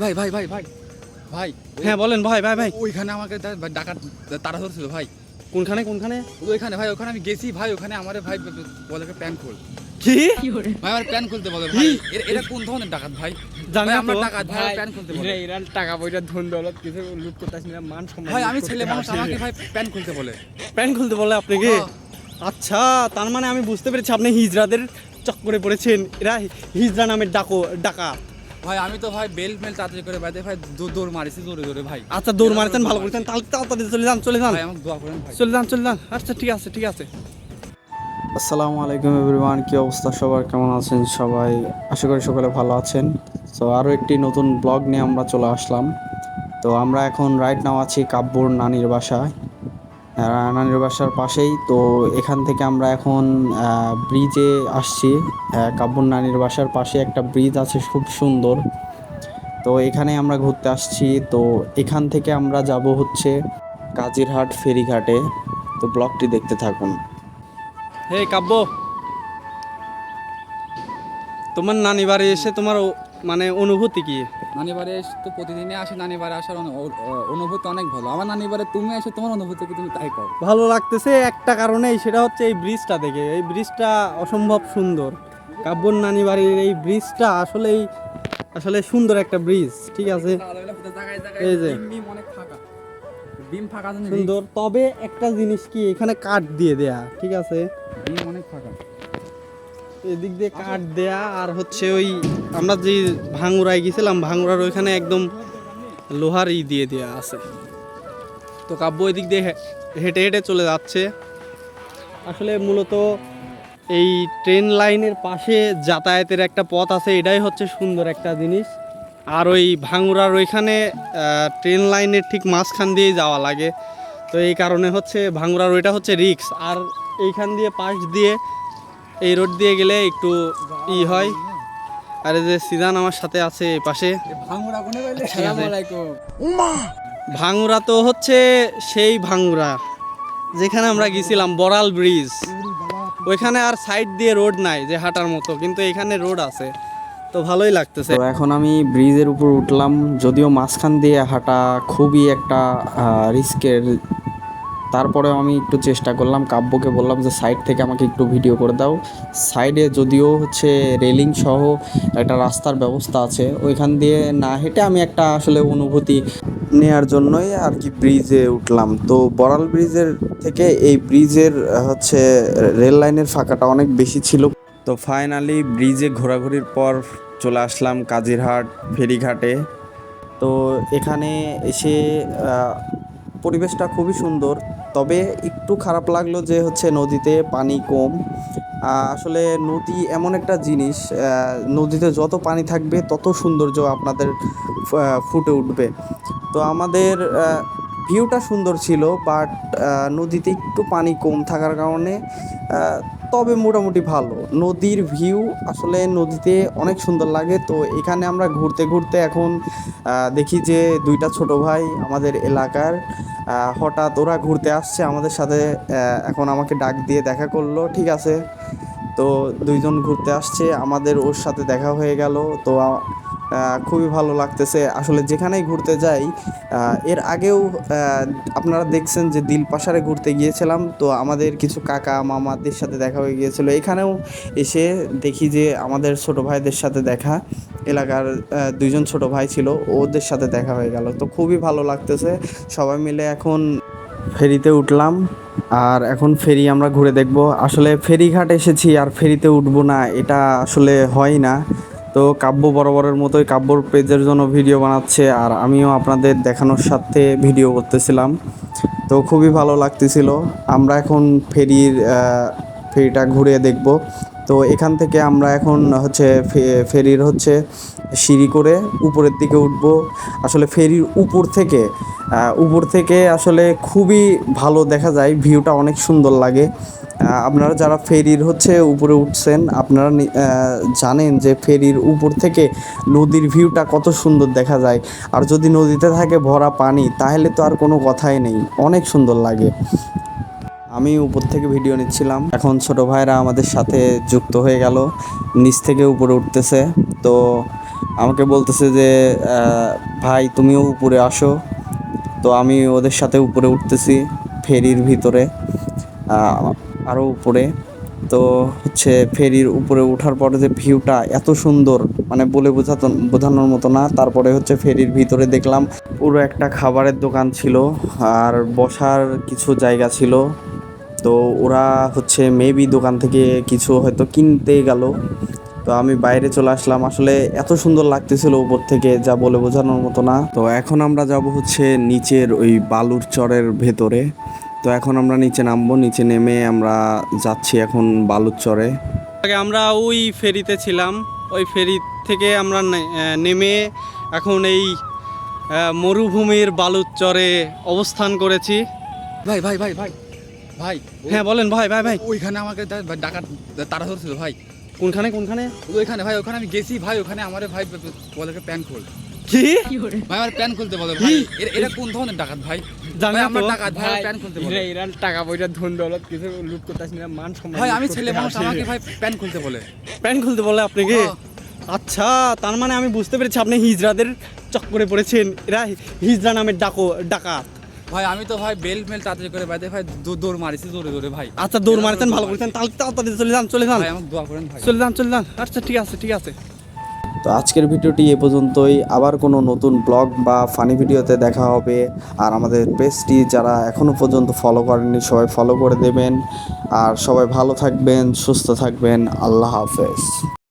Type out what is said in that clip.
ভাই ভাই ভাই ভাই ভাই হ্যাঁ বলেন ভাই ভাই ভাই ওইখানে আমাকে ডাকাত তারা ধরছিল ভাই। কোনখানে কোনখানে? ওইখানে ভাই, ওখানে আমি গেছি ভাই, ওখানে আমারে ভাই বলে প্যান খোল। কি ভাই আমার প্যান খুলতে বলে ভাই। এরা কোন ধরনের ডাকাত ভাই? জানি ভাই না আমরা তো। ডাকাত ভাই, প্যান খুলতে বলে। এরা টাকা পয়সা ধন দৌলত কিছু লুট করতেছি না, মান সম্মান ভাই আমি ছেলে মানুষ, আমাকে ভাই প্যান খুলতে বলে। প্যান্ট খুলতে বলে আপনাকে? হ্যাঁ। আচ্ছা, তার মানে আমি বুঝতে পেরেছি আপনি হিজড়াদের চক্করে পড়েছেন। এরা হিজড়া নামের ডাকা। ভাই আমি তো ভাই বেল মেল তাড়াতাড়ি করে বাইতে ভাই দৌড় মারিছি জোরে জোরে ভাই। আচ্ছা, দৌড় মারতেন, ভালো করেছেন। তাহলে তাড়াতাড়ি চলে যান ভাই আমাকে দোয়া করেন ভাই। চলে যান। আচ্ছা ঠিক আছে ঠিক আছে। আসসালামু আলাইকুম এভরিওয়ান, কি অবস্থা সবার, কেমন আছেন সবাই? আশা করি সকলে ভালো আছেন। তো আরও একটি নতুন ব্লগ নিয়ে আমরা চলে আসলাম। তো আমরা এখন রাইট নাও আছি কাব্যর নানির বাসায়, নানির বাসার পাশেই। তো এখান থেকে আমরা এখন ব্রিজে আসছি। কাব্যর নানির বাসার পাশে একটা ব্রিজ আছে, খুব সুন্দর। তো এখানে আমরা ঘুরতে আসছি। তো এখান থেকে আমরা যাব হচ্ছে কাজিরহাট ফেরিঘাটে। তো ব্লগটি দেখতে থাকুন। হে কাব্য, তোমার নানি বাড়ি এসে তোমার মানে অনুভূতি কি? নানি বাড়ি তো প্রতিদিনই আসি, নানি বাড়ি আসার অনুভূতি অনেক ভালো। আমার নানি বাড়ি তুমি এসে তোমার অনুভূতি কি তুমি তাই কও? ভালো লাগতেছে একটা কারণেই, সেটা হচ্ছে এই ব্রিজটা দেখে। এই ব্রিজটা অসম্ভব সুন্দর। কাব্যর নানি বাড়ির এই ব্রিজটা আসলে সুন্দর একটা ব্রিজ, ঠিক আছে। এই যে বিম ফাঁকা সুন্দর, তবে একটা জিনিস কি, এখানে কাঠ দিয়ে দেয়া, ঠিক আছে। বিম অনেক ফাঁকা। এদিক দিয়ে কাঠ দেয়া, আর হচ্ছে ওই আমরা যে ভাঙুরায় গেছিলাম, ভাঙুরার ওইখানে একদম লোহার দিয়ে দেয়া আছে। তো কাব্য এদিক দিয়ে হেঁটে হেঁটে চলে যাচ্ছে। আসলে মূলত এই ট্রেন লাইনের পাশে যাতায়াতের একটা পথ আছে, এটাই হচ্ছে সুন্দর একটা জিনিস। আর ওই ভাঙুরার ওইখানে ট্রেন লাইনের ঠিক মাঝখান দিয়েই যাওয়া লাগে। তো এই কারণে হচ্ছে ভাঙুরার ওইটা হচ্ছে রিক্স। আর এইখান দিয়ে পাশ দিয়ে এই রোড দিয়ে গেলে একটু হয়। আর এই যে সিদান আমার সাথে আছে এই পাশে। আসসালামু আলাইকুম। ভাঙুরা তো হচ্ছে সেই ভাঙুরা যেখানে আমরা গেছিলাম, বড়াল ব্রিজ। ওইখানে আর সাইড দিয়ে রোড নাই যে হাঁটার মতো, কিন্তু এখানে রোড আছে। তো ভালোই লাগতেছে। তো এখন আমি ব্রিজের উপর উঠলাম, যদিও মাঝখান দিয়ে হাঁটা খুবই একটা রিস্কের। তারপরেও আমি একটু চেষ্টা করলাম, কাব্যকে বললাম যে সাইড থেকে আমাকে একটু ভিডিও করে দাও। সাইডে যদিও হচ্ছে রেলিং সহ একটা রাস্তার ব্যবস্থা আছে, ওইখান দিয়ে না হেঁটে আমি একটা আসলে অনুভূতি নেয়ার জন্যই আর কি ব্রিজে উঠলাম। তো বড়াল ব্রিজের থেকে এই ব্রিজের হচ্ছে রেল লাইনের ফাঁকাটা অনেক বেশি ছিল। তো ফাইনালি ব্রিজে ঘোরাঘুরির পর চলে আসলাম কাজিরহাট ফেরিঘাটে। তো এখানে এসে পরিবেশটা খুবই সুন্দর, তবে একটু খারাপ লাগলো যে হচ্ছে নদীতে পানি কম। আসলে নদী এমন একটা জিনিস, নদীতে যত পানি থাকবে তত সৌন্দর্য আপনাদের ফুটে উঠবে। তো আমাদের ভিউটা সুন্দর ছিল, বাট নদীতে একটু পানি কম থাকার কারণে তবে মোটামুটি ভালো। নদীর ভিউ আসলে নদীতে অনেক সুন্দর লাগে। তো এখানে আমরা ঘুরতে ঘুরতে এখন দেখি যে দুইটা ছোট ভাই আমাদের এলাকার, হঠাৎ ওরা ঘুরতে আসছে আমাদের সাথে। এখন আমাকে ডাক দিয়ে দেখা করলো, ঠিক আছে। তো দুইজন ঘুরতে আসছে, আমাদের ওর সাথে দেখা হয়ে গেল। তো খুবই ভালো লাগতেছে আসলে যেখানেই ঘুরতে যাই। এর আগেও আপনারা দেখছেন যে দিলপাশারে ঘুরতে গিয়েছিলাম, তো আমাদের কিছু কাকা মামাদের সাথে দেখা হয়ে গিয়েছিল। এখানেও এসে দেখি যে আমাদের ছোট ভাইদের সাথে দেখা, এলাকার দুইজন ছোট ভাই ছিল, ওদের সাথে দেখা হয়ে গেল। তো খুবই ভালো লাগতেছে। সবাই মিলে এখন ফেরিতে উঠলাম, আর এখন ফেরি আমরা ঘুরে দেখব। আসলে ফেরিঘাট এসেছি আর ফেরিতে উঠবো না, এটা আসলে হয় না। তো কাব্য বরাবরের মতোই কাব্যর পেজের জন্য ভিডিও বানাচ্ছে, আর আমিও আপনাদের দেখানোর সাথে ভিডিও করতেছিলাম। তো খুবই ভালো লাগতেছিল। আমরা এখন ফেরিটা ঘুরে দেখব। তো এখান থেকে আমরা এখন হচ্ছে ফেরির হচ্ছে সিঁড়ি করে উপরের দিকে উঠব। আসলে ফেরির উপর থেকে আসলে খুবই ভালো দেখা যায়, ভিউটা অনেক সুন্দর লাগে। আপনারা যারা ফেরির হচ্ছে উপরে উঠছেন, আপনারা জানেন যে ফেরির উপর থেকে নদীর ভিউটা কত সুন্দর দেখা যায়। আর যদি নদীতে থাকে ভরা পানি, তাহলে তো আর কোনো কথাই নেই, অনেক সুন্দর লাগে। আমি উপর থেকে ভিডিও নিচ্ছিলাম, এখন ছোট ভাইরা আমাদের সাথে যুক্ত হয়ে গেল, নিচ থেকে উপরে উঠতেছে। তো আমাকে বলতেছে যে ভাই তুমিও উপরে আসো। তো আমি ওদের সাথে উপরে উঠতেছি ফেরির ভিতরে, আরও উপরে। তো হচ্ছে ফেরির উপরে ওঠার পরে যে ভিউটা এত সুন্দর, মানে বলে বোঝানোর মতো না। তারপরে হচ্ছে ফেরির ভিতরে দেখলাম পুরো একটা খাবারের দোকান ছিল আর বসার কিছু জায়গা ছিল। তো ওরা হচ্ছে মেবি দোকান থেকে কিছু হয়তো কিনতে গেল। তো আমি বাইরে চলে আসলাম। আসলে এত সুন্দর লাগতেছিল উপর থেকে, যা বলে বোঝানোর মতো না। তো এখন আমরা যাব হচ্ছে নিচের ওই বালুর চরের ভেতরে। তো এখন আমরা নিচে নামবো, নিচে নেমে আমরা যাচ্ছি এখন বালুর চরে। আগে আমরা ওই ফেরিতে ছিলাম, ওই ফেরি থেকে আমরা নেমে এখন এই মরুভূমির বালুর চরে অবস্থান করেছি। ভাই ভাই ভাই ভাই ভাই হ্যাঁ বলেন ভাই ভাই ভাই। ওইখানে আমাকে ডাকাত তারা ধরছিল ভাই। কোনখানে কোনখানে? ওইখানে ভাই, ওখানে আমি গেছি ভাই। ওখানে আমার ভাই বলে প্যান খোল। কি ভাই আমার প্যান খুলতে বলে ভাই। এরা কোন ধরনের ডাকাত ভাই? জানি ভাই না আমার তো। ডাকাত ভাই, প্যান খুলতে বলে। ইরান টাকা পয়সা ধন দৌলত কিছু লুট করতেছি না, মান সম্মান ভাই লুট আমি করতে ছেলে মানুষ, আসে। আমাকে ভাই প্যান খুলতে বলে। প্যান্ট খুলতে বলে আপনাকে? হ্যাঁ। আচ্ছা, তার মানে আমি বুঝতে পেরেছি আপনি হিজড়াদের চক্করে পড়েছেন। এরা হিজড়া নামের ডাকাত। ভাই আমি তো ভাই বেল মেল তাড়াতাড়ি করে বাইরে ভাই দৌড় মারিছি জোরে জোরে ভাই। আচ্ছা দৌড় মারতেন, ভালো করেছেন। তাহলে তাড়াতাড়ি চলে যান চলে যান ভাই আমাকে দোয়া করেন ভাই। চলে যান চলে যান। আচ্ছা ঠিক আছে ঠিক আছে। তো আজকের ভিডিওটি এ পর্যন্তই। আবার কোনো নতুন ব্লগ বা ফানি ভিডিওতে দেখা হবে। আর আমাদের পেজটি যারা এখনও পর্যন্ত ফলো করেননি সবাই ফলো করে দেবেন। আর সবাই ভালো থাকবেন, সুস্থ থাকবেন। আল্লাহ হাফেজ।